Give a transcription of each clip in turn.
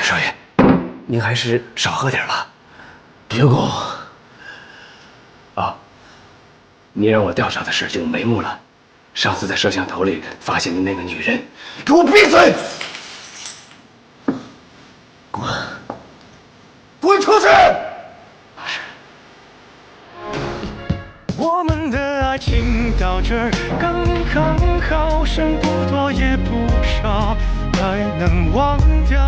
少爷，您还是少喝点吧。别拱啊，你让我调查的事就眉目了。上次在摄像头里发现的那个女人，给我闭嘴！滚出去！我们的爱情到这儿刚刚好，剩不多也不少，还能忘掉。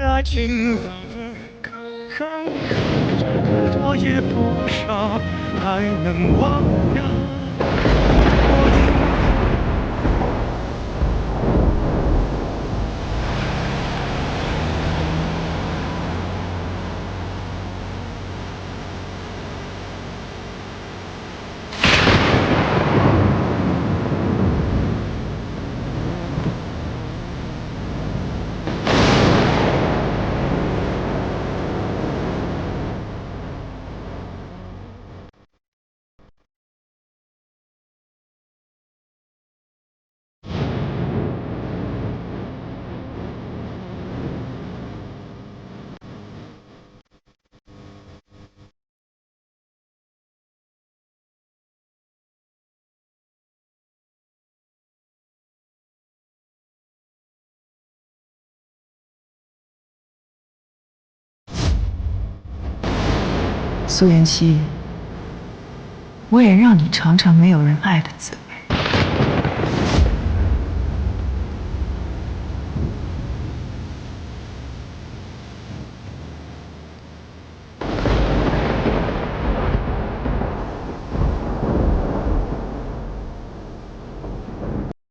爱情到这儿刚刚好，剩不多也不少，还能忘掉。苏妍希，我也让你尝尝没有人爱的滋味。